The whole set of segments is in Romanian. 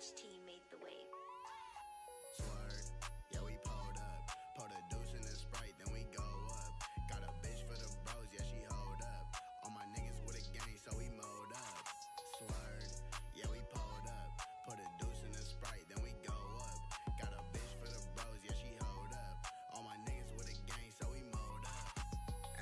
Each team made the wave. Swerve, yeah, we pulled up. Put a deuce in the Sprite, then we go up. Got a bitch for the bros, yeah, she hold up. All my niggas with a gang, so we mowed up. Swerve, yeah, we pulled up. Put a deuce in the Sprite, then we go up. Got a bitch for the bros, yeah, she hold up. All my niggas with a gang, so we mowed up.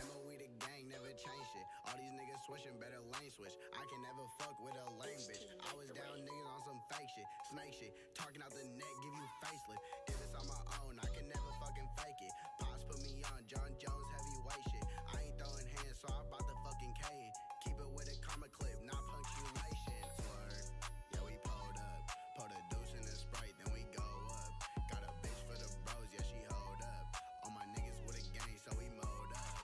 MOE the gang, never change shit. All these niggas switching, better lane switch. I can never fuck with a lame bitch. I was down niggas on some fake shit, snake shit. Talking out the neck, give you facelift. Did this on my own, I can never fucking fake it. Pops put me on John Jones heavyweight shit. I ain't throwing hands, so I bought the fucking K in. Keep it with a comma clip, not punctuation. Swerve, yeah, we pulled up. Put a deuce in the Sprite, then we go up. Got a bitch for the bros, yeah, she hold up. All my niggas with a gang, so we mowed up.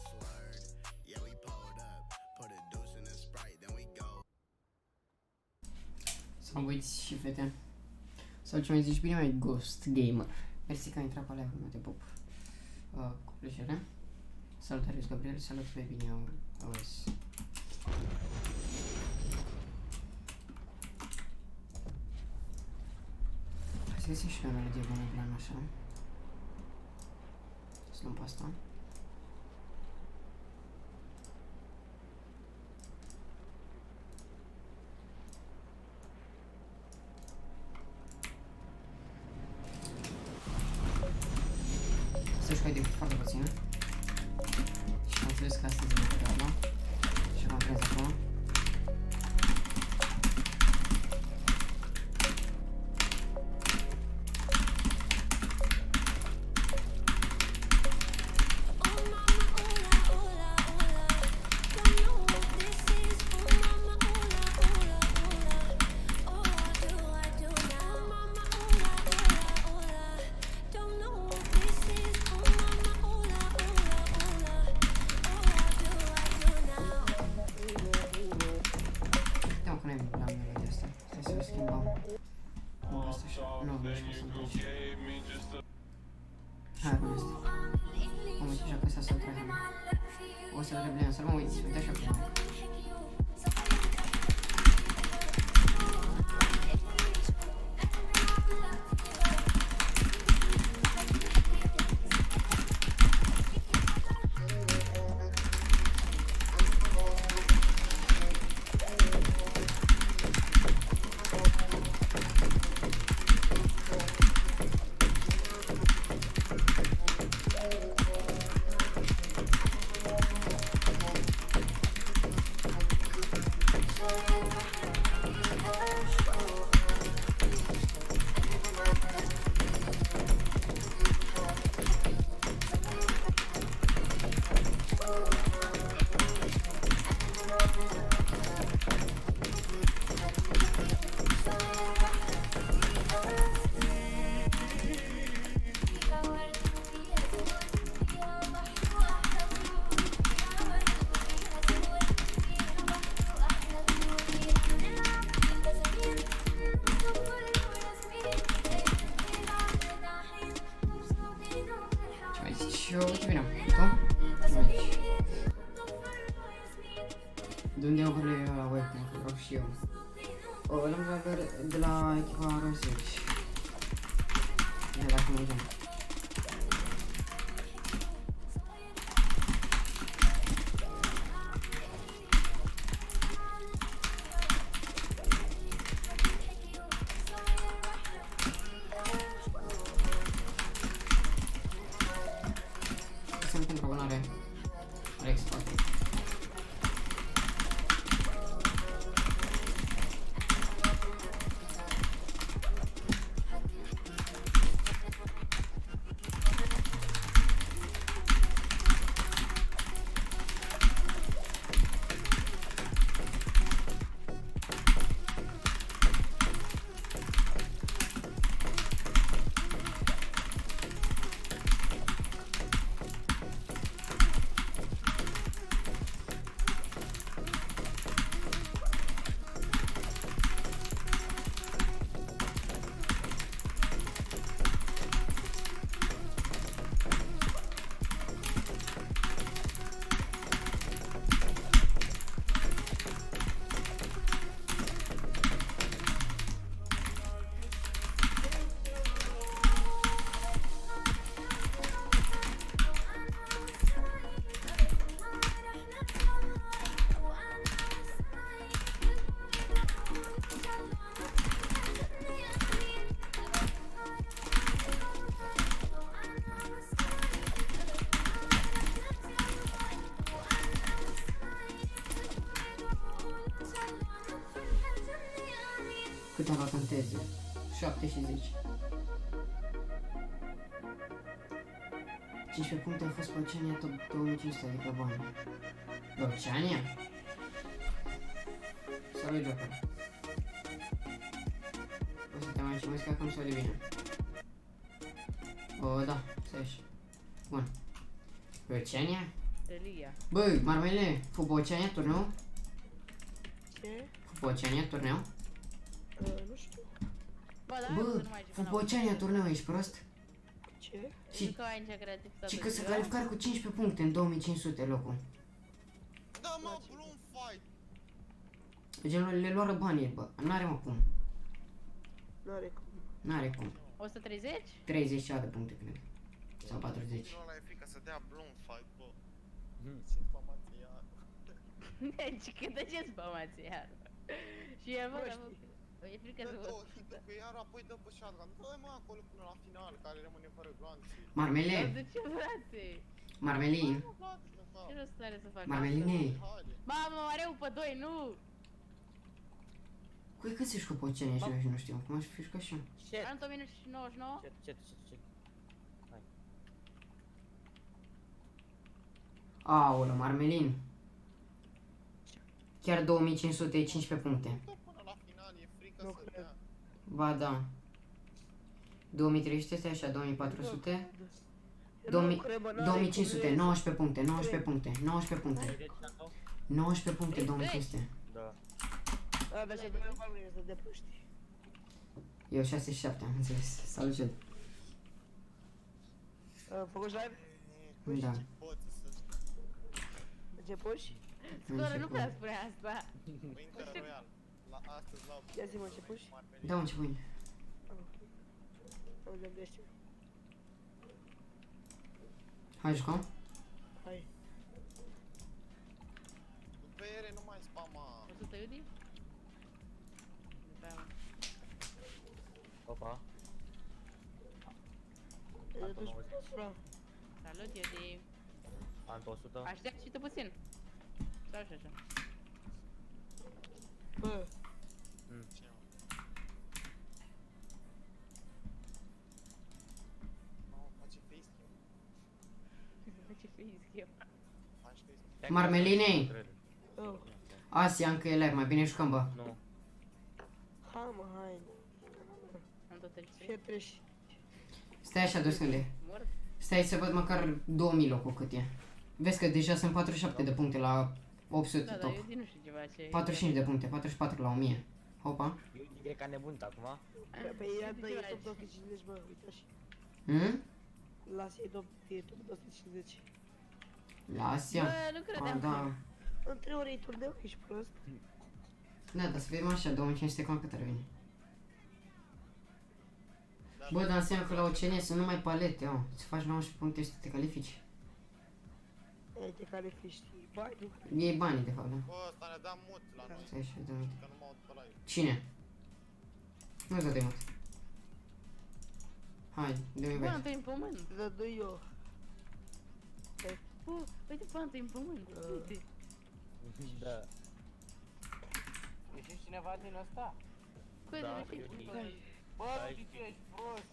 Swerve, yeah, we pulled up. Put a deuce in the Sprite, then we go. Salut băieți și fete. Sau ce mai zici bine mai Ghost Gamer. Mersi că ai intrat pe alea, acum te pup. Cu plăcere. Salutare, Gabriel, salut pe bine auzi. Hai să găsim și o melodie bună plan așa. Să luăm pe asta. Să-și mai de foarte puțin. Și am înțeles că astăzi e treaba. Și am prins acum. Hai, cum este? Am uitat și apăsat să-l tragem. O să-l reblem, să-l mă uiți, uite așa cum. Uite bine, tu? Aici. De unde au vorbele la webcam, că vreau și eu. L-am de la echipa R10. De la cum mergem. Sunt pentru abonare Alex Poate. Cât am luat în teze? 7 și 10. 15 puncte au fost pe Oceania, top 2500, adică bani. Pe Oceania? Salut, Joker. O să te mai cimesc acum sau de bine? O, da, să ieși. Bun. Pe Oceania? Elia. Băi, Marmele, fu pe Oceania turneu? Ce? Fu pe Oceania turneu? Nu știu. Bă, da, Bă, să nu mai fu pe Oceania turneu, ești prost? Ce? Și- Că aici creativ Și că se calificare cu 15 puncte în 2500 locul. Da, mă, Bloom fight. Gen, le luară banii, bă. N-are mă cum. N-are cum. N-are cum. 130? 30 de puncte, cred. Sau 40. Nu, ăla e frică să dea Bloom fight, bă. Simt pamație iar. Deci, când de ce spamați iar? Și el, bă, Nu dar, știi. bă, e frică Dă să vă două hituri pe iar, apoi dă pe shotgun. Dă-i mă acolo până la final, care rămâne fără glanții. Marmele, De ce, frate? Marmelin, Nu, frate, de fapt. Ce rost are să fac? Marmeline. Haide. Mamă, are pe 2, nu! cui cât se șcă pe Oceania și eu și nu știu. Cum aș fi șcă și eu. Shit. Am 1 minut și 99? Shit. Aolă, Marmelin. Chiar 2500 e 15 puncte. Dă până la final, e frică Nu să cred. dea. Ba da. 2300 este așa, 2400. Nu 2000 cred, bă, n-are 2500, cum. 19 puncte, 19 puncte, 19 puncte. 19 puncte, 2500. Da. A, dar să dă bani să de proști. Eu 6 și 7, am înțeles. Salut, Jed. A făcut live? Da. Poți să Începuși? Scoră, nu prea spune asta. Winter Royal. La astăzi la Ia zi mă, începuși? Da, mă, ce buni. Am de găsit. Hai, jucăm? Hai. După ele nu mai spama. 100 iudi? Da, mă. Opa. E de duci frate. Salut, iudi. Am 200. Aștept și tu puțin. Sau și așa. Bă, Ce mă? Mamă, face facecam. Ce fiiți eu. Faci facecam. Marmeline! oh. Asia, încă e live, mai bine jucăm, bă. Nu. Hai mă, hai. Am tot Fie trece. treși. Stai așa 2 secunde. Mort? Stai să văd măcar 2000 locul cât e. Vezi că deja sunt 47 de puncte la 800 Da, dar top. iudi nu știu ceva ce... 45 de puncte, 44 la 1000. Hopa. Eu e ca nebunit acum. Pe ea dă e top 250, bă, uite așa. Lasă e top 250. La Asia? Bă, nu Ah, credeam că... da. În 3 ore e turneu, ești prost? Da, dar să vedem așa, 2500 cam cât ar veni. Bă, dar înseamnă că la OCN sunt numai palete, oh. Să faci 19 puncte și să te califici. E de care fi știi. Bai, nu. Iei banii, de fapt, da? Bă, ăsta ne dă mut la noi. Stai așa, dă uite. Că nu mă aud pe live. Cine? Nu-ți dă de mult. Hai, dă-mi Bă, bai. întâi în pământ. Dă doi eu. Bă, uite, bă, întâi în pământ. Uite. Da. Ești cineva din ăsta? Cu Da, de eu fi. Bă, Da, nu tu ești prost.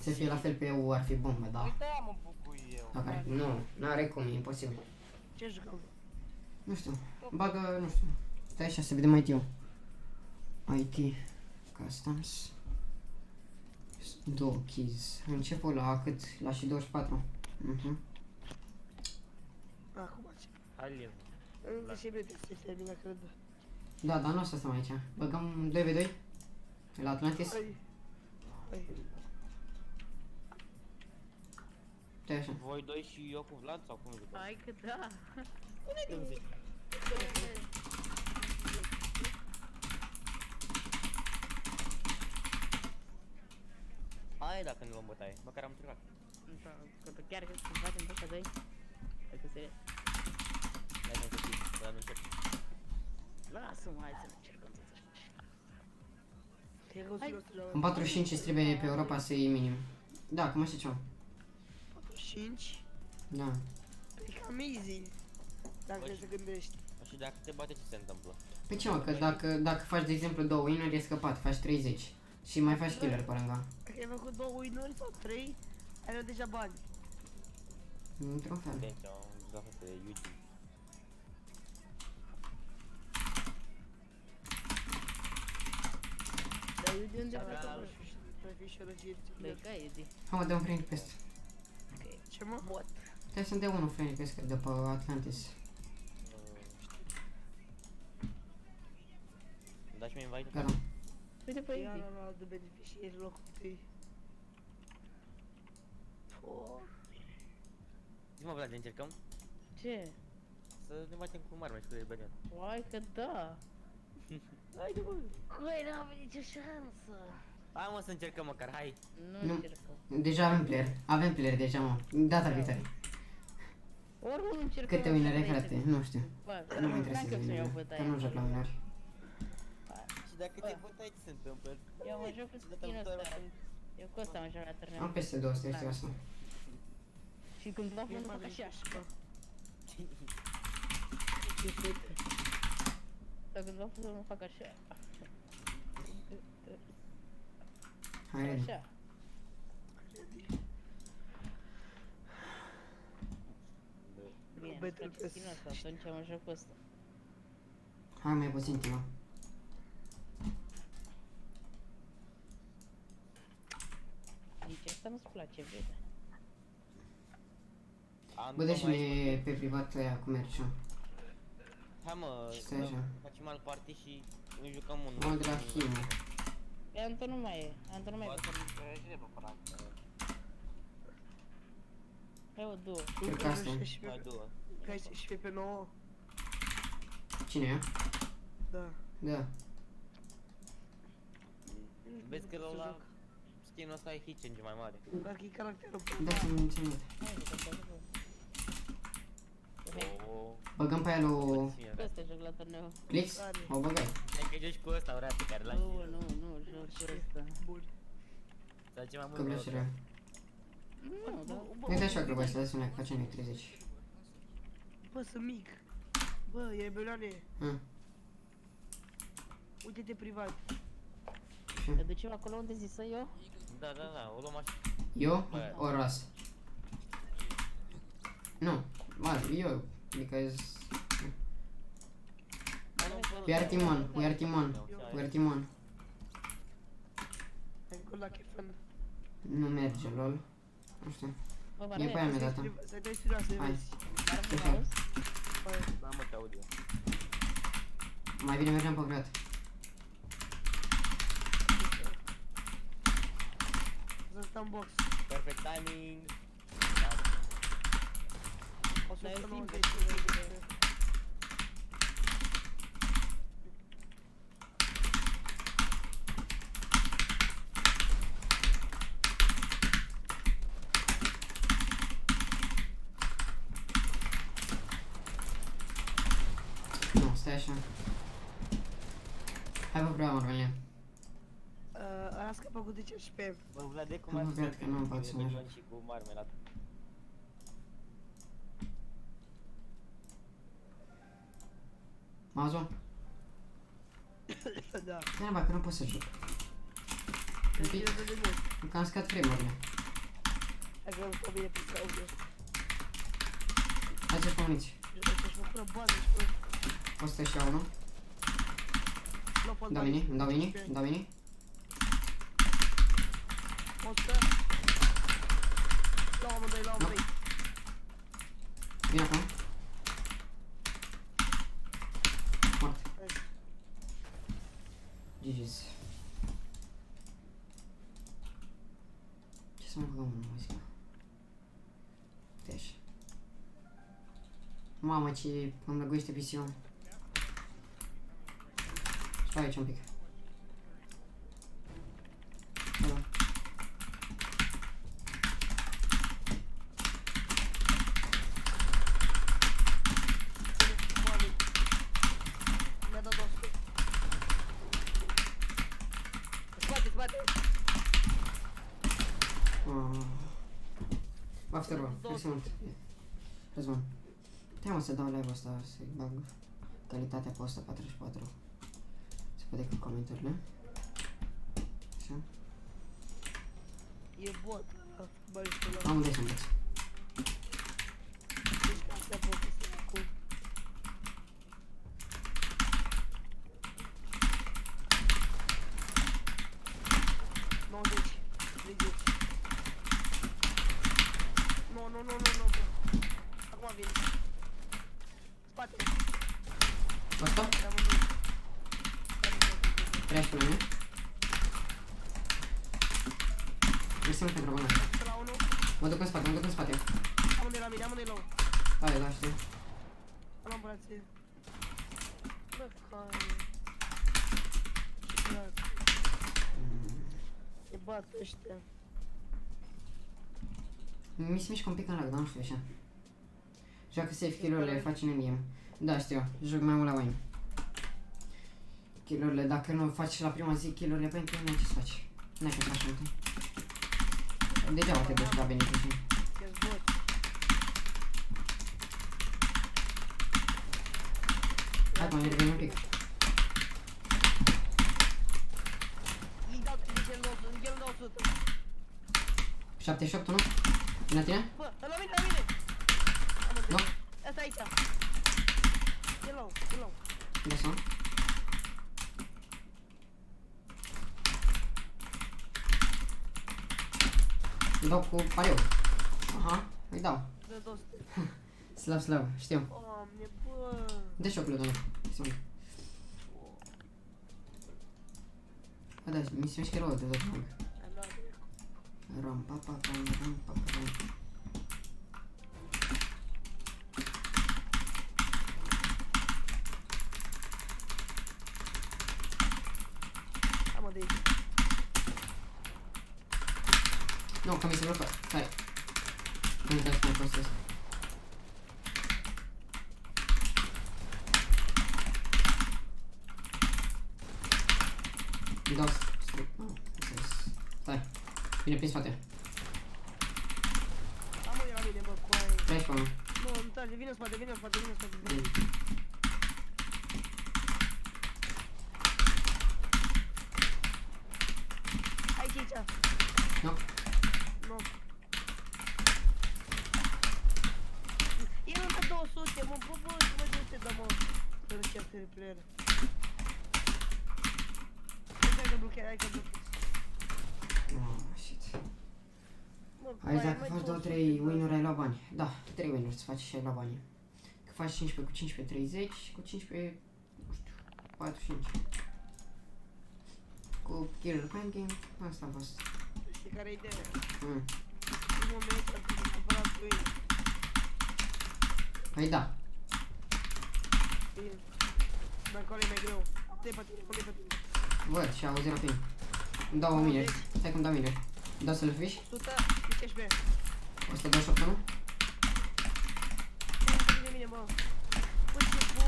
Să fie la fel pe EU ar fi bun, da. Uite aia mă bucui eu. Ok, nu, n-are cum, e imposibil. Ce jucăm? Nu știu, bagă, nu știu. Stai așa să vedem mai eu. IT, Customs. Două keys. Început la cât? La și 24. Acum ce? Hai live. Încă și bine se termină, cred. Da, dar nu o să stăm aici. Băgăm 2v2? La Atlantis? Hai. Hai. Stai așa. Voi doi și eu cu Vlad sau cum jucăm? Hai că da. Cum zici? Hai dacă ne luăm bătaie, măcar am încercat. Că chiar că facem pe ăștia doi. Hai că serios. Hai să știi, dar nu încep. Lasă-mă, hai să încercăm să zic. Te rog să joacă. În 45 îți trebuie pe Europa să iei minim. Da, cum așa ceva. 5. Da. E amazing. Dacă Bă, te gândești. Și dacă te bate, ce se întâmplă? Păi ce mă, că dacă faci de exemplu 2 win-uri e scăpat, faci 30. Și mai faci killer pe lângă. Dacă ai făcut 2 win-uri sau 3, ai luat deja bani. Într-un fel. Atenție, am jucat pe YouTube. Dar eu de unde Da, vreau da, să Mai fi și răgie. Băi, ca e de... Hai mă, dă un friend peste. Ce mă? Bot. Trebuie să-mi dea unul friend peste de pe Atlantis. Da și mie invite? Gata. Uite pe Ia Easy. la de beneficiari locul 1. Zi-mă, Vlad, încercăm Ce? să ne batem cu Marmel și cu Rebelion. Uai că da. Haide mă. Cui, n-am nicio șansă. Hai mă să încercăm măcar, hai! Nu Nu. încercăm. Deja avem player. Avem player deja, mă. Data viitoare. Oricum încercăm. Câte winere, frate? Nu știu. Bă, Nu mă interesează winere. Că nu joc la winere. Și dacă te bătai, ce se întâmplă? Eu mă joc cu skin-ul ăsta. Eu cu ăsta mă joc la Am turneu. peste 200, știu asta. Și când va nu fac așa. Ce fete. Sau când va nu fac așa. Hai, ready. Așa. Bine, Battle îmi place Pass. skin-ul ăsta, atunci mă joc cu ăsta. Hai mai puțin timp. Nici asta nu-ți place, vede. Bă, dă-și-ne pe privat aia cu merciu. Hai mă, Stai așa. facem alt party și îi jucăm unul. Mă, de la Himu. Pe Anton nu mai e. Anton nu mai e. Cine pe până? Hai o două. Cred că asta e. Hai, două. Hai și pe 9. Cine e? Da. Da. Vezi că la skin-ul ăsta ai hit change mai mare. Dacă e caracterul. Dați-mi un ținut. Hai, că te ajută. Oh. Băgăm pe aia lui Cu ăsta joc la turneu. Clix? O băgai. Hai că joci cu ăsta, frate, care l-ai. Nu, joc cu ăsta. Bun. Să ce mai Că mult. bleșere. Nu, dar... Uite așa că voi să dați una, facem noi 30. Bă, sunt mic. Bă, e rebelioane. Uite-te privat. Te ducem acolo unde zis eu? Da, da, da, o luăm așa. Eu? O rasă. Nu. Mă, eu. Because... We are team one. We are team one. We are team one. Hai cu la Kefan. Nu merge, lol. Nu știu. Bă, E pe aia mea data. Să-i dai studia să-i Hai. vezi. Barbu, auzi? Da, mă, te aud eu. Mai bine mergem pe privat. Să stau în box. Perfect timing. O să Dar e stau în simplu. Nu, stai așa. Hai pe privat, Marvelia. Ăla scapă cu 10 Bă, Vlade, cum Nu ar cred că nu-mi pot să merg. și cu marmelat. Mazo? Da. Ia neba, că nu pot să joc. Un pic, că am scăt frame-urile. Hai că am stat bine pe sau. Hai să-și muniți. Să-și mă pură bază și pură. 161. Dau mini, îmi dau mini, îmi dau mini. 100. La amândoi, la amândoi. Vine acum. Mort. GG's. Ce să mai băgăm în muzică? Uite așa. Mamă, ce îmi lăguiește PC-ul. Stai aici un pic. Alo. Mi-a dat 200. Spate, spate. After all, hai să mult. Răzvan. Te mă să dau live-ul ăsta, să-i bag. calitatea pe 144. Se poate cu comentariile. Așa. E bot. Băristul ăla. Am unde să învăț. Deci astea pot să se acum. Nu, bro. Acum vin. Spate. Asta? Te-am vândut. 13 la mine. Mersi mult pentru bună. La 1. Mă duc în spate, mă duc în spate. Amândoi la mine, amândoi la 1. Hai, da, știu. Am ambulație. Bă, care... Ce dracu. E bat ăștia. Mi se mișcă un pic în lag, dar nu știu așa. Joacă safe kill-urile, face in-game. Da, știu, joc mai mult la win. Kill-urile, dacă nu faci la prima zi kill-urile pentru mine, ce să faci? N-ai cum să faci multe. Degeaba te duci la beneficii. Ia-ți bot. Hai, mă, reveni un pic. Îi dau 100. 78, nu? Vine la tine? Bă, la mine, la mine! Nu? Asta aici. E low. Da, să nu? Îi dau cu pariu. Aha, îi dau. Dă 200. Slab, știu. Doamne, bă! Dă șocul, doamne. Sigur. Bă, da, mi se mișcă rău de tot. Am luat. Ram, pa, pa, pa, ram, pa, pa, ram. Am de aici. Nu, că mi se blocă. Stai. Nu uitați cum postez. Îi dau strict. Nu, stai. Vine prin spate. Am o la mine, bă, cu aia. 13 pe Nu, nu trage, vine în spate. Vine. Aici. Nu? Nu. El îmi dă 200, mă, bă, să mă 200, da, mă. Să nu știu replayer. Hai că blochezi. Oh, shit. Mă, Aici aia dacă mai faci 2-3 win-uri ai luat bani. Da, 3 win-uri să faci și ai luat bani. Că faci 15 cu 15, 30, cu 15, nu știu, 45. Cu kill-uri pe endgame, asta a fost. știi care e ideea? Mm. În momentul ăsta trebuie să apărat cu ei. Păi da. Bine. Dar acolo e mai greu. Te pe tine. Văd și au 0 ping. Îmi dau 1000. Stai că îmi dau 1000. Îmi dau să-l fiși. 115. 128, nu? De mine, bă. Bă, ce bun.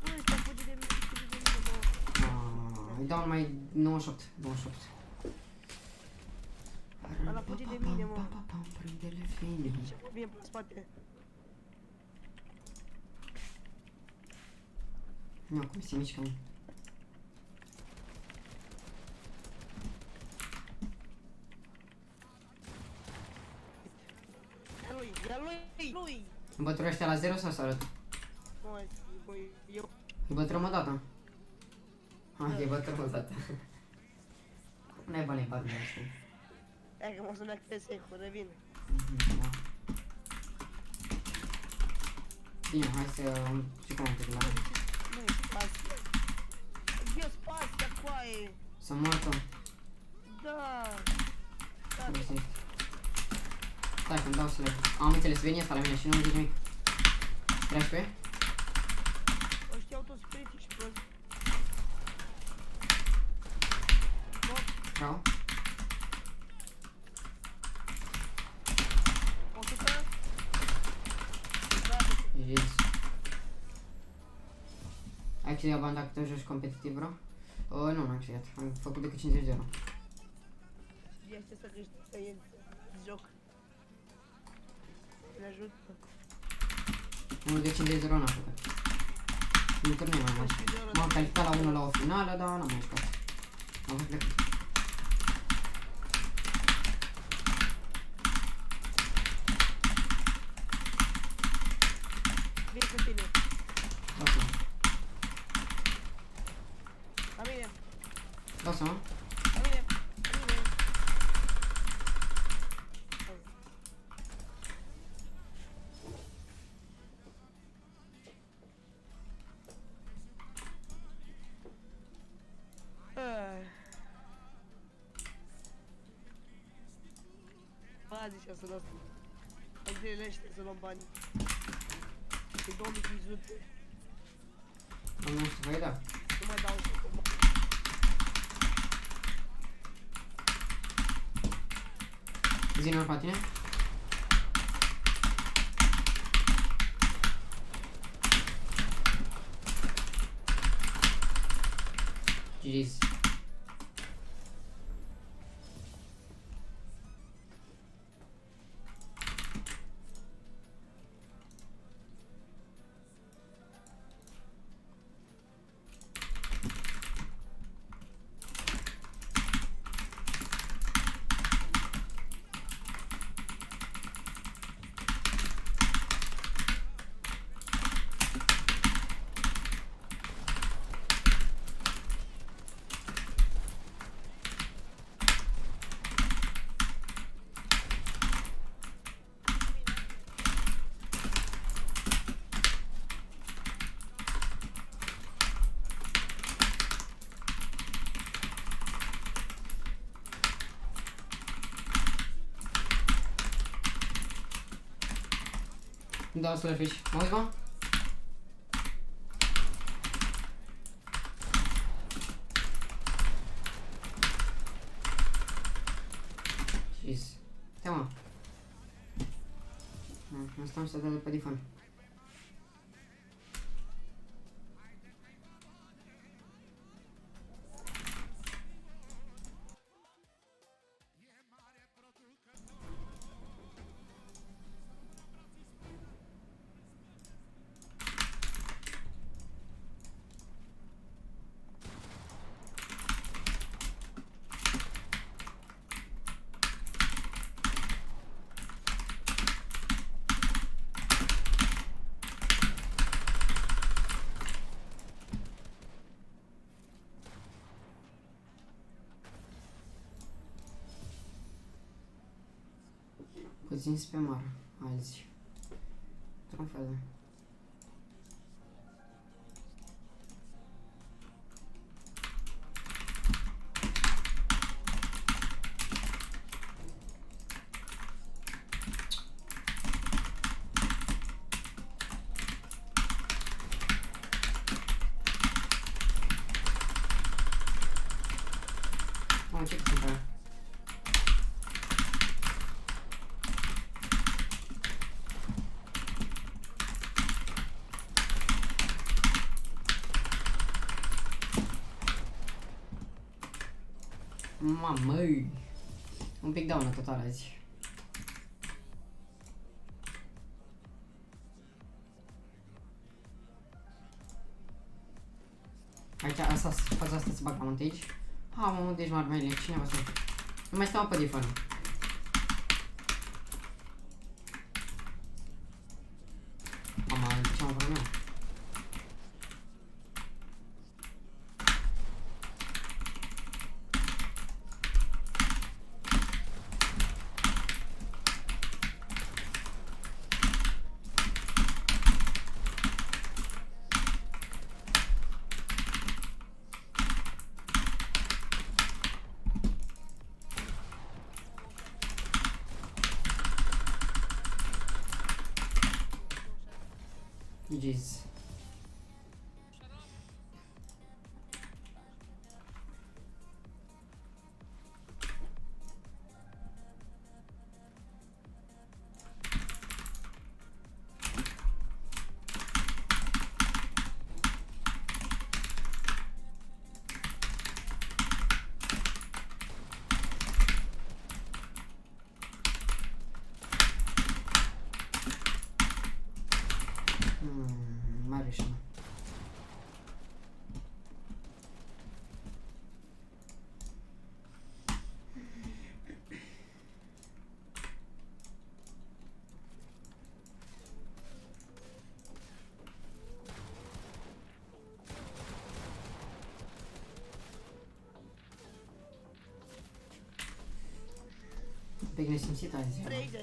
Bă, ăsta fuge de mine, bă. Îi dau numai 98. 98. Ăla fuge de mine, mă. Prinde-le fine. Ce bă, bine pe spate. Nu, cum se mișcă, mă. Ia lui. Îmbătrânește ăștia la 0 sau să arăt? Băi, eu. E bătrân o dată. Ah, e bătrân o dată. N-ai bani în partea asta. Hai că mă sună pe secul, revin. Da. Bine, hai să jucăm un pic la mine. Nu e spațiu. E spațiu, coaie. Să moartă. Da. Unde ești? Stai că-mi dau select. Am înțeles, veni asta la mine și nu-mi zici nimic. 13? Ăștia au toți spiriții și prost. Bravo. 100. Yes. Ai câștigat bani dacă te joci competitiv, bro? Nu, n-am câștigat. Am făcut decât 50 de euro. Este să câștigi, să iei joc. Ne ajută. Unul de 5 de 0 n-a făcut. Nu turneu mai mult. M-am calificat la 1 la o finală, dar n-am mai jucat. Am fost plecat. Vin cu tine. Lasă-mă. La mine. Lasă-mă. La mine. La mine. A, zicea să las. În zilele ăștia să luăm bani. E 2500. Nu știu, voi da. Nu mai dau să cum. Zi-ne pe tine. GG's. Da, Slurfish. Mă auzi, mă? Jeez. Te mă. Asta am să dau pe difan. Puțin pe mare, azi. Într-un fel de... Mamă, ce cât sunt pe aia? Mamăi! Un pic down total azi. Aici, asta, faza asta se bag la montage. Ha, mă, deci marmele, cine va să... Nu mai stau pe difan. Mama, ce am vrut meu? GG's. Marysia. Un pic nesimțit azi. 30.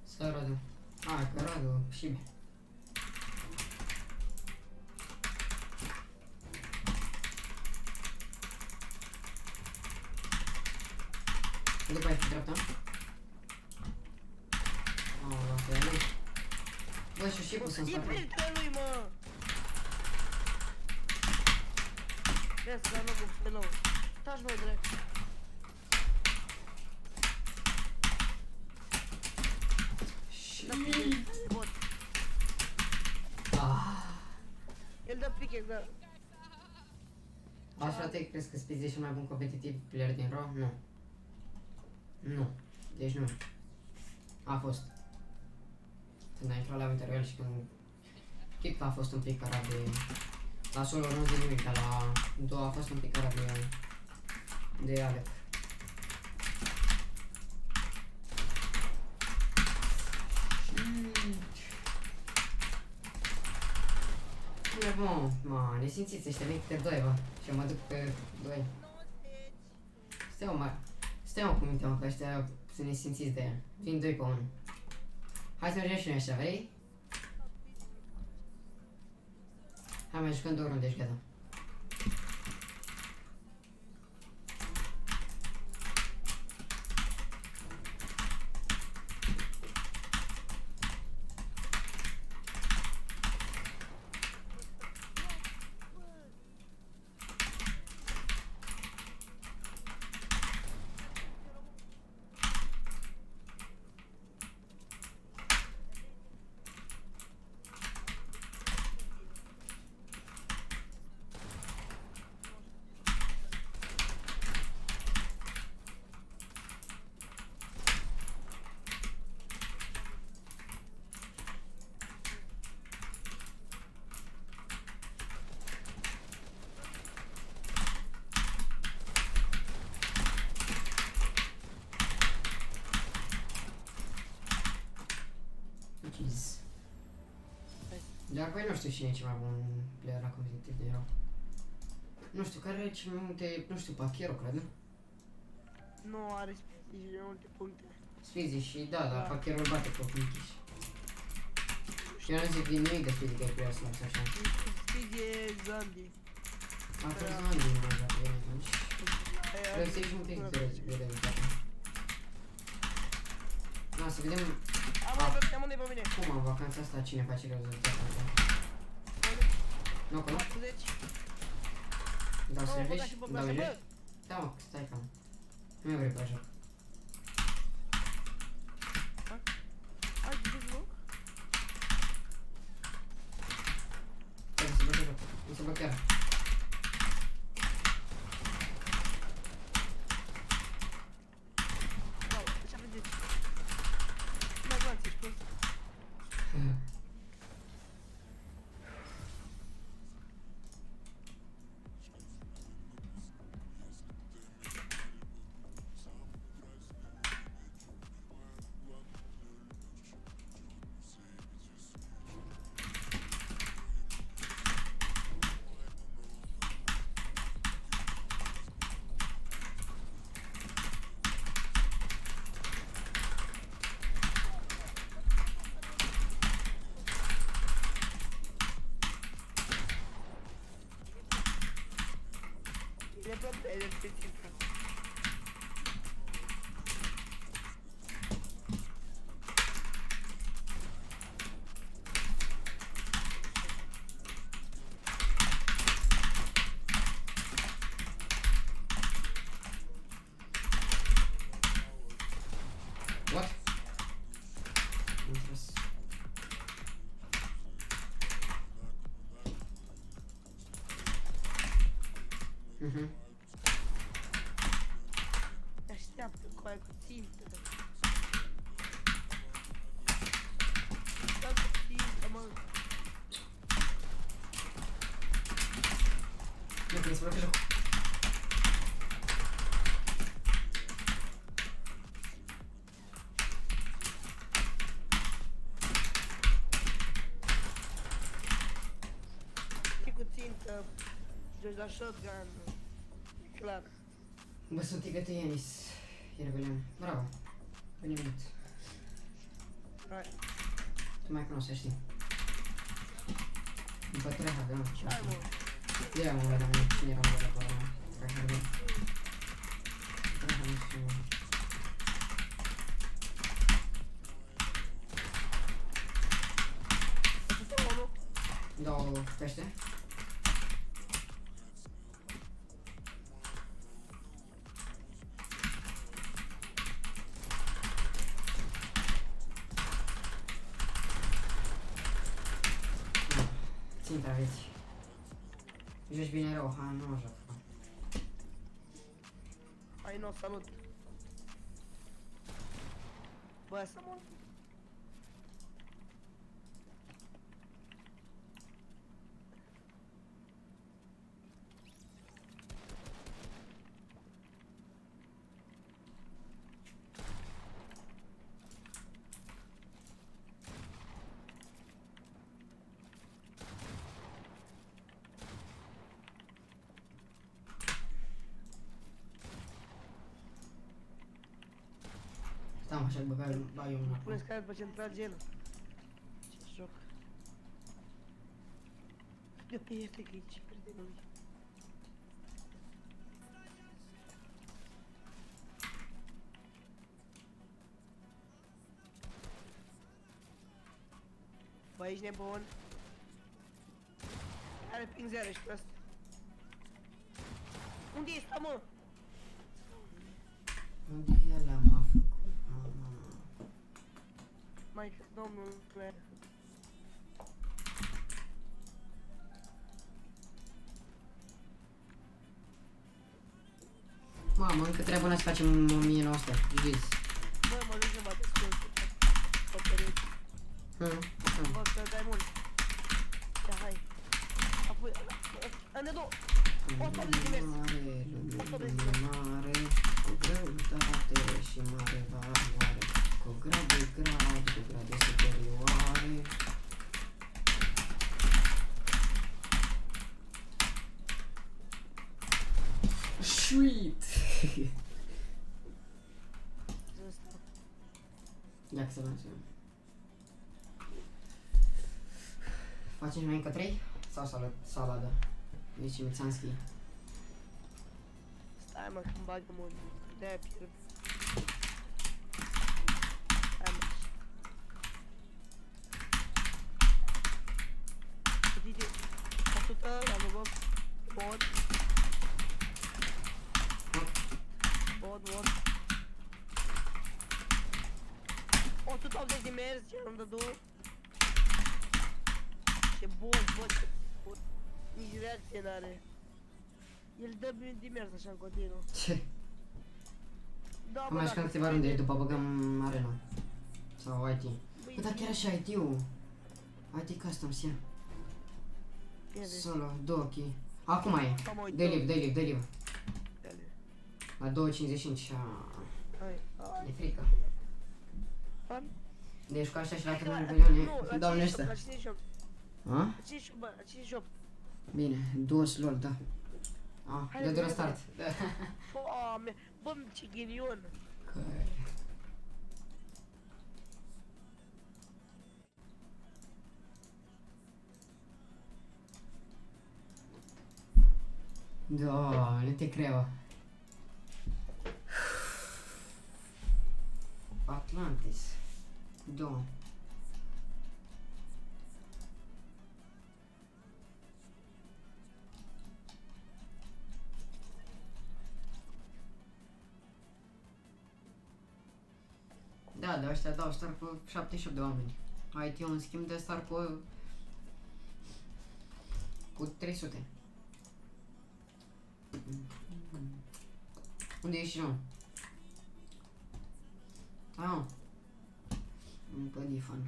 Stai, Radu. Că Radu și mie. După aici, dreapta. Lasă ele. Bă, și pus în E spate. pe lui, mă! Ia să dau locul pe nou. Taci, mă, drept. Bot. El dă pick, da. Așa te crezi că Spitz e cel mai bun competitiv player din RAW? Nu. Nu. Deci nu. A fost. Când a intrat la Winter Royale și când... Chit că a fost un pic cara de... La solo nu zic nimic, dar la 2 a fost un pic cara de Alec. Bun, mă, nesimțiți ăștia, vin câte 2, bă, și eu mă duc pe 2. Stai mă cu minte, mă, că ăștia sunt nesimțiți de aia. Vin 2 pe 1. Hai să mergem și noi așa, vrei? Hai, mai jucăm 2 runde și gata. Jeez. Dar băi, nu știu cine e cel mai bun player la competitiv de RAW. Nu știu, care are cel mai multe, nu știu, Pachero, cred, nu? Nu are sprijin multe puncte. Spizzy și da, dar Da. Pachero îl bate pe Pinkish. Eu nu zic nimic de Spizzy că e player slash așa. Speed e Zandi. A fost un an din mai dacă vine atunci. Vreau să ieși un pic de rezultate. Na, să vedem Am unde pe mine. cum în vacanța asta cine face rezultate. Nu, că nu? 40. Dau să Bă, băga reveși? și bă, Dau bă, reveși? bă. Da, mă, stai cam. Nu mi-e vrei pe joc. Hai, duceți loc. Hai, să blochează. Nu se blochează. Wow, așa vedeți. Mai glanți, ești prost. de pe țintă. What? Nu înțeles. Mhm. Așteaptă cu aia cu țintă. Da cu țintă, mă. Nu prins, blocă jocul. E cu țintă. Joci la shotgun. E clar. Bă, sunt tigătă Ianis. E rebelion. Bravo. Bine venit. Hai. Tu mai cunoști, să știi. După Trehard, da? Ce ai, mă? Ia mă, vedem, cine era mă de acolo, mă? Trehard, da. Trehard, nu știu, mă. Putem unul? Două pește. Ținta aveți. Joci bine rău, ha, nu mă joc. Hai, no, salut. Bă, să mă... Stai, așa, băgai eu una acum. Pune scalet pe central gen. Ce joc. De pe este că e ce prietenul lui. Bă, ești nebun. Are ping 0 și pe asta. Unde ești, mă? Unde el m-a făcut? Mai că domnule. Mamă, încă trebuie bună să facem 1900. Zis. Bă, mă duc să mă descurc. Pe pereți. Bă, că dai mult. Ia, hai. Apoi, ande două. O top de mers. Mare, cu greutate și mare valoare. Cu grade, cu grade superioare. Sweet! Ia că să mergem. Facem noi încă 3? Sau saladă? Deci Mițanski. Stai, mă, că-mi bagă mult. De-aia pierd. Hai, mă. Uite, 100, la loc. Bod. 180 de mers, ce am dat două. Ce bun, ce bun. Nici reacție n-are. El dă de mers așa în continuu. Ce? Da, Am mai jucat câteva runde, după băgăm arena. Sau IT. Bă, dar chiar așa IT-ul. IT Customs, ia. Solo, 2 ok. Acum e. Deliv. La 2.55. E frică. Deci cu așa și la câteva milioane. Doamne ăștia. La 58. A? La 58, bă, la 58. Bine, 2 slot, da. A, de dură start. Foame, bă, ce ghinion. Doamne, te creo. Atlantis. 2. Da, de ăștia dau star cu 78 de oameni. IT un schimb de star cu 300. Unde ești, John? Ah, pe Difan.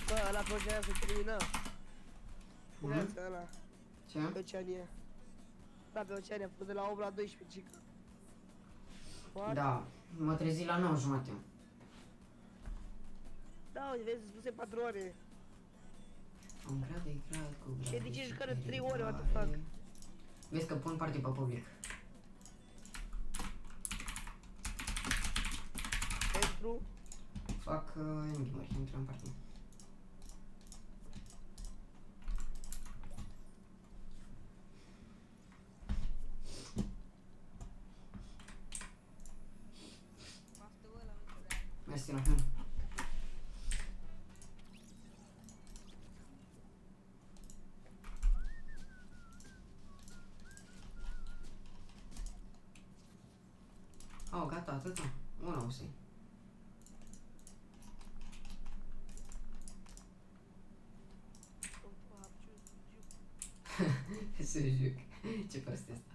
Bă, ăla pe Oceania se termină. Spuneați ăla, Ce? pe Oceania. Da, pe Oceania, a fost de la 8 la 12, cică. What? Da, mă trezi la 9 jumate. Da, uite, vezi, spuse 4 ore. Am grad cu grad. Și de ce jucare 3 ore, what the fuck? Vezi că pun partii pe public. Pentru? Fac endgame-uri, intră în partie. Mersi, la fel. Oh, gata, atâta? Una o să-i. Să juc. Ce prost e asta?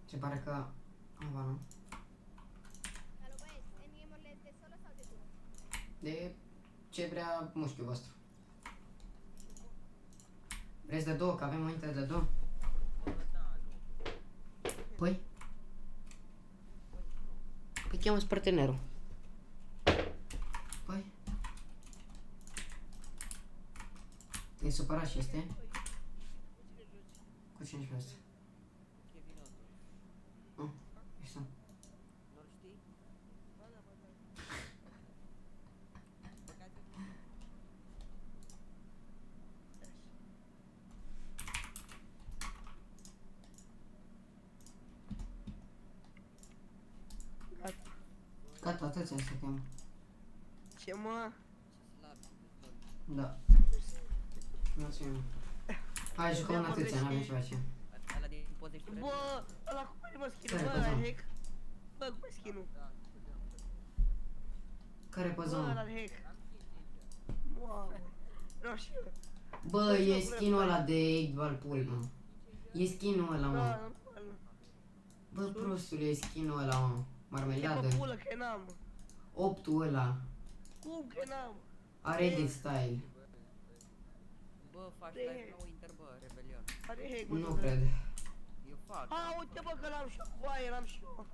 Se pare că... Ava, nu? De ce vrea mușchiul vostru. Vreți de două? Că avem înainte de două. Păi? Păi cheamă-ți partenerul. Păi? E supărat și este? Cu cine ești? Oh, ești tu. Nu-l știi? Gata, atâția se cheamă. Ce mă? Da. Mulțumim. Hai, jucăm în atâția, n-avem ceva ce. Ăla din poze știi? Bă, ăla cum e mă skin-ul? Care Bă, ăla poză? hack? Bă, cum e skin-ul? Care pe Bă, ăla zonă? hack. Wow. Roșu. Bă, e skin-ul ăla de 8-ball pool, mă. E skin-ul ăla, Da, mă. normal. Bă, prostule, e skin-ul ăla, mă. E Marmeladă. pe pulă că n-am. 8-ul ăla. Cum că n-am? Are edit style. Bă, faci De- live nou Inter, bă, Rebelion. Are hack, mă. Nu cred. Eu fac. A, uite bă că l-am și eu. Oaie, l-am și eu.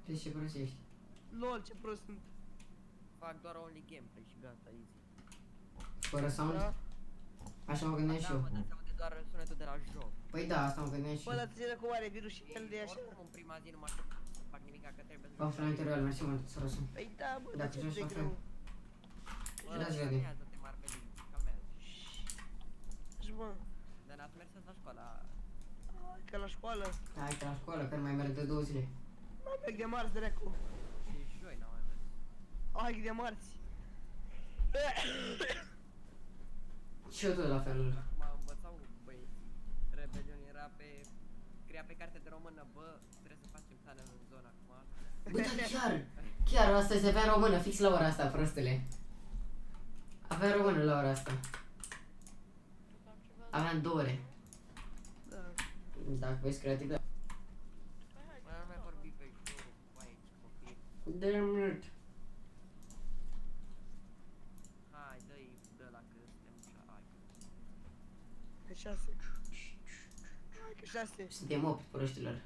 Deci ce prostești? Lol, ce prost sunt. Fac doar only gameplay și gata, easy. Fără sound? Da? Așa mă gândeam și Da, eu. mă, dar se aude doar sunetul de la joc. Păi da, asta mă gândeam și Bă, eu. dar ține cum are virus și el de așa. Oricum, în prima zi nu mă aștept să fac nimic, că trebuie să... Vă la interior, mersi mult, să răsum. Păi da, bă, Da, dar ce ce așa de fel. greu. Bă, dați ready. calmează-te, Marvelin, calmează. Și mă, Dar n-ați mers la școală. hai că la școală. Hai că la școală, că nu mai merg de 2 zile. Mai merg de marți, dracu. Și joi n-am mai mers. Hai de marți. Și eu tot la fel. Acum învățau băieții. Rebelion era pe... Scria pe carte de română, bă, trebuie să facem plană în zona acum. Bă, dar chiar asta se avea în română, fix la ora asta, prostule. Avea română la ora asta. Aveam 2 ore. Da. Dacă vezi creativ, da. Mai am mai vorbit pe jurul cu aici, copii. Damn it. Hai, dă-i, dă la că suntem șai. 6. Hai că 6. Suntem 8 proștilor.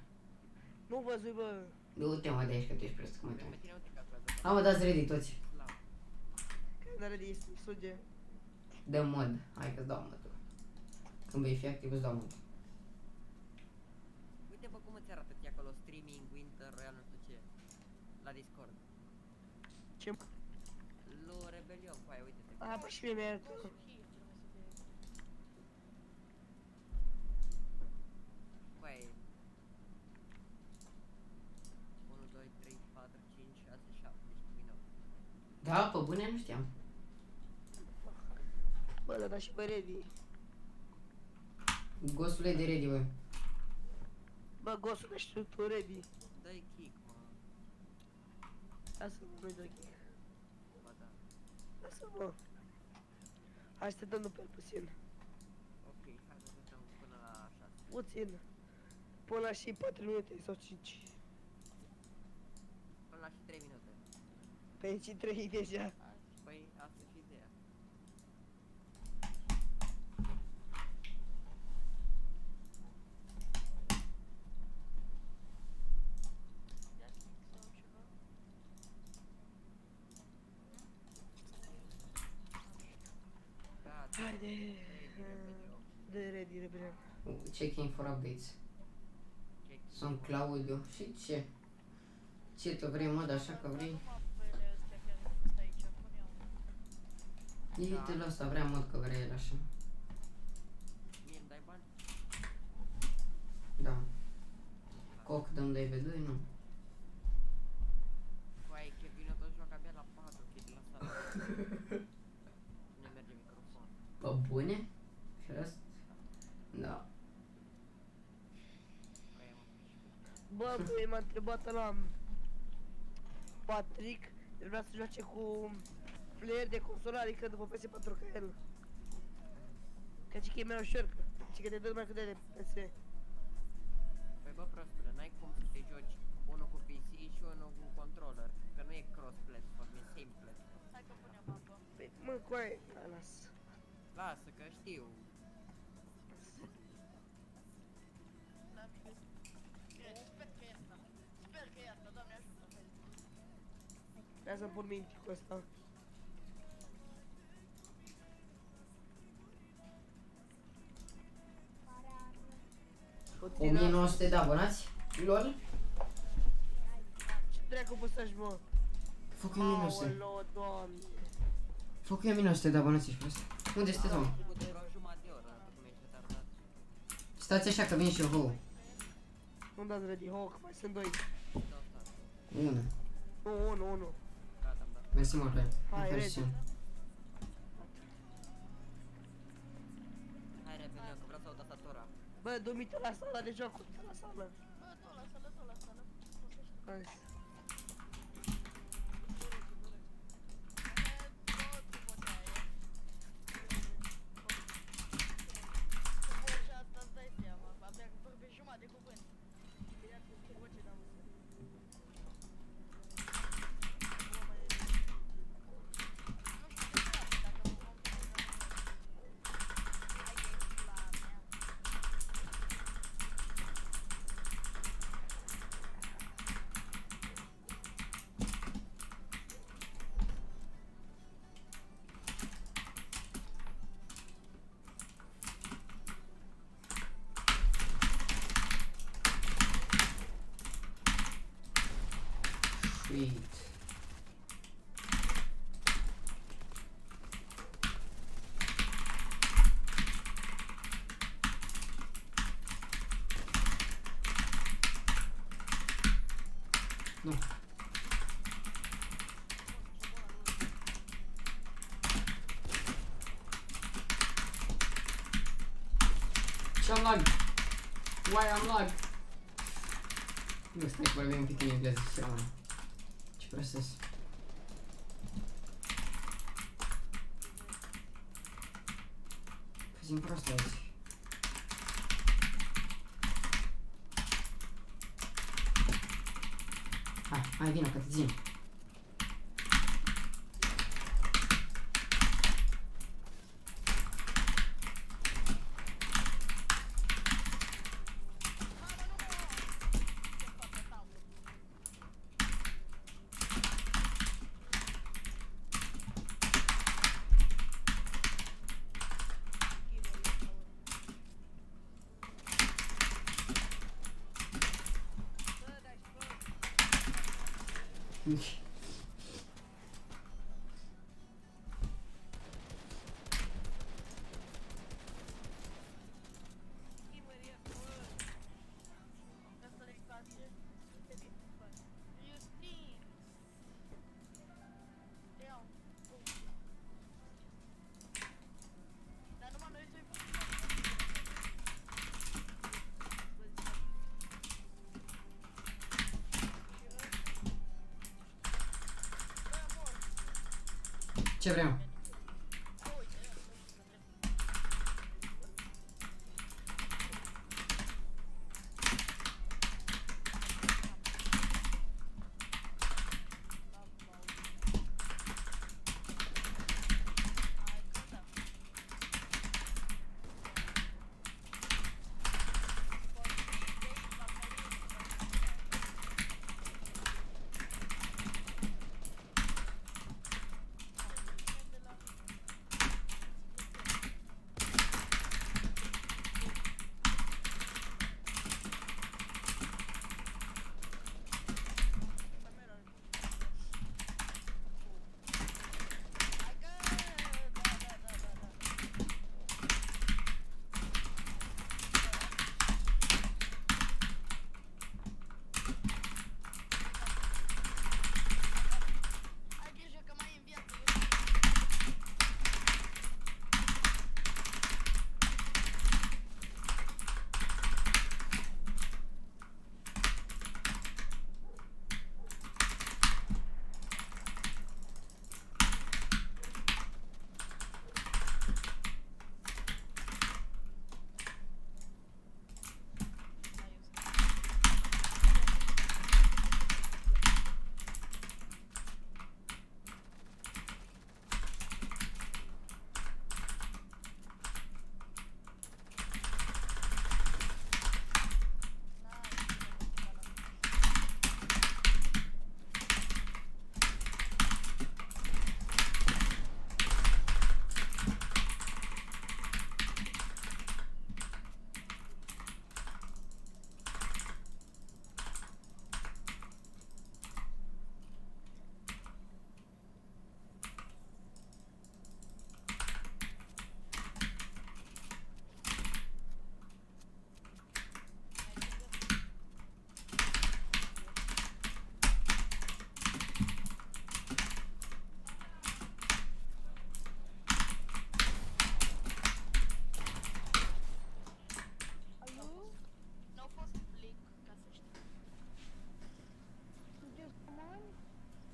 Nu văzui, bă. Du-te mă de aici că tu ești prost, cum Pe uite. tine nu te calculează. Am mă, dați ready toți. La. Că n-are de suge. Dă mod. Hai că-ți dau mod. Când vei fi activ îți dau mod. Uite bă cum îți arată ție acolo streaming, Winter Royal, nu știu ce. La Discord. Ce? Lu Rebelion, cu aia, uite-te. A, bă, și mie mi-a arătat. Cu aia e. 1, 2, 3, 4, 5, 6, 7, ești minor. Da, pe bune nu știam. Bă, da și pe ready. Gosule de ready, bă. Bă, gosul, știu tu ready. Dă-i kick, mă. Lasă-mă, nu-i dă kick. Ba da. Lasă-mă. Hai să te dăm după el puțin. Ok, hai să dăm până la 6. Puțin. Până la și 4 minute sau 5. Până la și 3 minute. Pe aici 3 deja. Păi, asta e și ideea. Da, Haide. Rebelion. De ready, rebelion. Checking for updates. Check. Sunt Claudiu. Și ce? Ce tu vrei mod așa că vrei? Iite-l ăsta, vrea mod că vrea el așa. Mie îmi dai bani? Da. Coc dăm 2v2, nu. Cu aia Kevin tot joacă abia la 4, Kevin la sală. Nu merge microfon. Pe bune? First? Da. Cu aia mă piși. Bă, băi, m-a întrebat la Patrick, el vrea să joace cu player de consolă, adică după PS4 ca el. Că zic că e mai ușor, că te dă numai cu de PS. Păi bă, prostule, n-ai cum să te joci unul cu PC și unul cu controller, că nu e cross-platform, e same platform. Păi, mă, cu aia, da, las. Lasă, că știu. Hai să pun minti cu ăsta. Puțin 1900 de abonați? LOL? Ce dracu păsași, mă? Foc eu 1900. Aoleo, doamne. Foc eu 1900 de abonați, ești prost? Unde sunteți, mă? Cu de vreo jumătate de oră, arată cum ești retardat. Stați așa că vin și eu, ho. Nu dați ready, Hawk, mai sunt 2. Da, da. 1. Nu, 1. Gata, am dat. Mersi mult, hai. Hai, Hai, ready. Hai, Rebelion, că vreau să aud tastatura. Bă, du-mi-te la sala de jocuri, te la sală. Hai. Sweet. Nu. Ce-am lag? Why am lag? Nu, stai că vorbim un pic în engleză și ceva. Ce proces. Că-s prost aici. Hai, vină, că te țin. Ce vreau?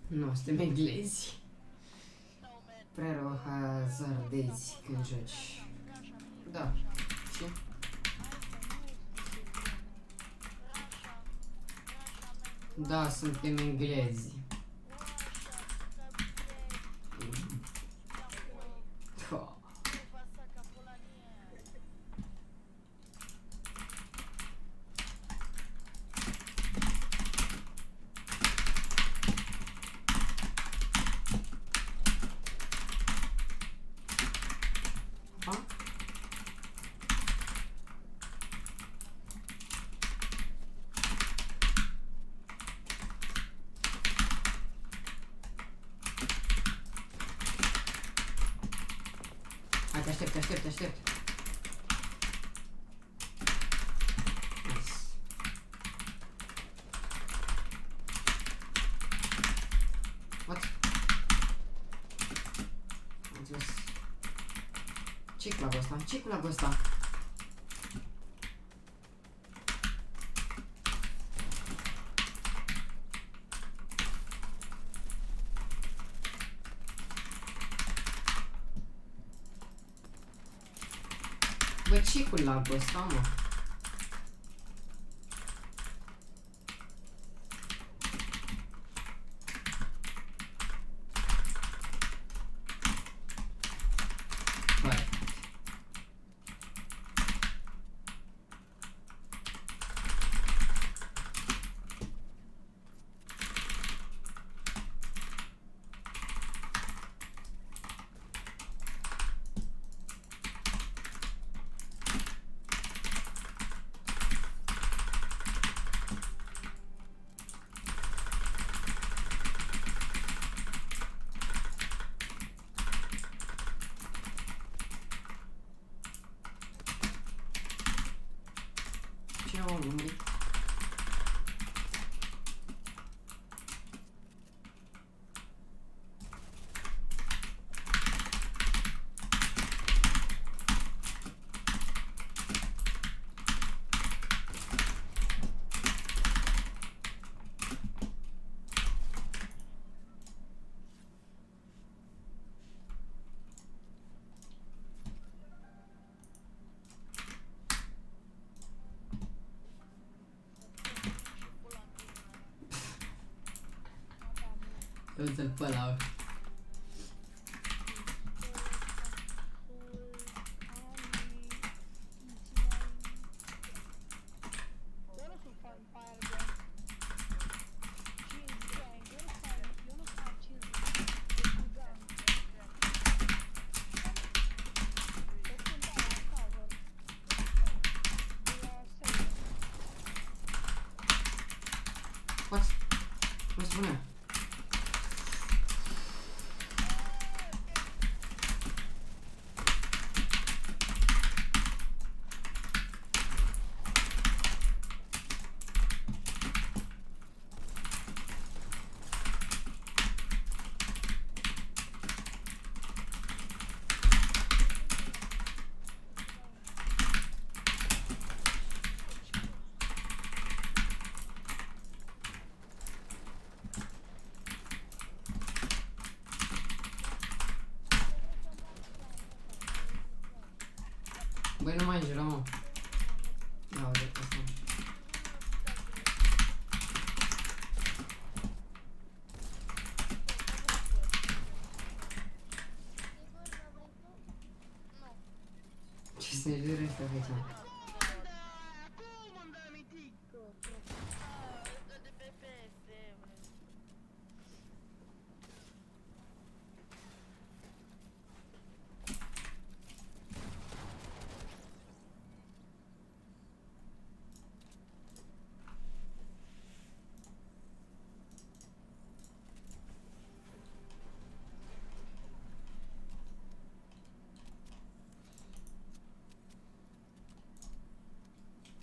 Nu, suntem englezi. Prea rău hazardezi când joci. Da. Și? Da, suntem englezi. Da. Hai, te aștept, te aștept, te aștept. Nice. What? Am înțeles. Ce-i clavul ăsta? Ce-i clavul ăsta? Bă, ce cu lagul ăsta, mă? Băi. Du-ți-l pe ăla. Eu nu sunt fan Fireball. 50 ani, eu nu fac 50. Eu sunt aia, cover. What? Cum spune? Băi, nu mai înjură, mă. Ia uite pe asta. Ce să ne jure ăsta pe aici? Cum îmi dă mitică? Dă de pe PS,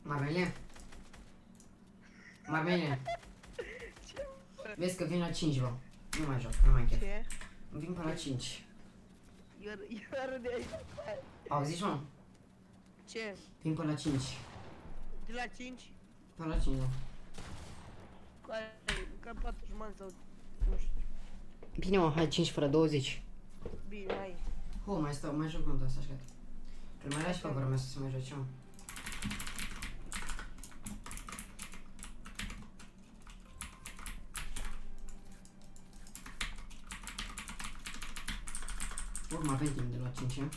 Marmelie? Marmelie? Vezi că vin la 5, bă. Nu mai joc, nu mai chef. Ce? Vin până la 5. Iar de aici. Auziți, mă? Ce? Vin până la 5. De la 5? Până la 5, da. Care? Ca 4 jumătate sau... Nu știu. Bine, mă, hai 5 fără 20. Bine, hai. Oh, mai stau, mai joc rundul ăsta, așa. Îl mai lași pe gura mea să se mai joace, mă. Urmă avem timp de la 5, ia?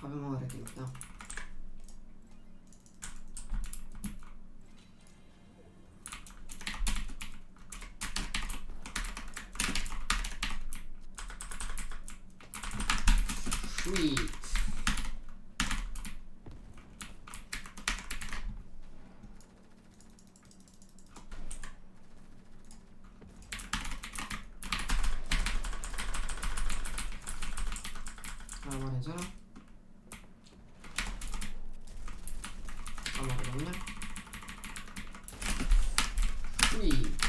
Avem o oră timp, da. Sweet. Am în zonă. Am o de mine. Sweet.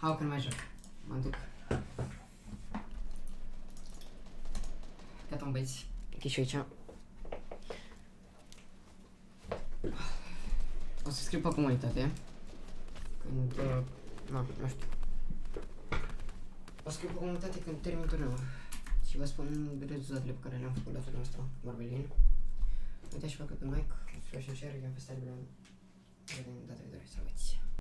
How can I joc? Mă duc. Gata, băieți. Închid și aici. O să scriu pe comunitate. Când... nu știu. O să scriu pe comunitate când termin turneul. Și vă spun rezultatele pe care le-am făcut la turnul ăsta, Marbelin. Uitați și facă pe like, subscribe și share, eu am fost Ariel. Vedem data viitoare, saluți!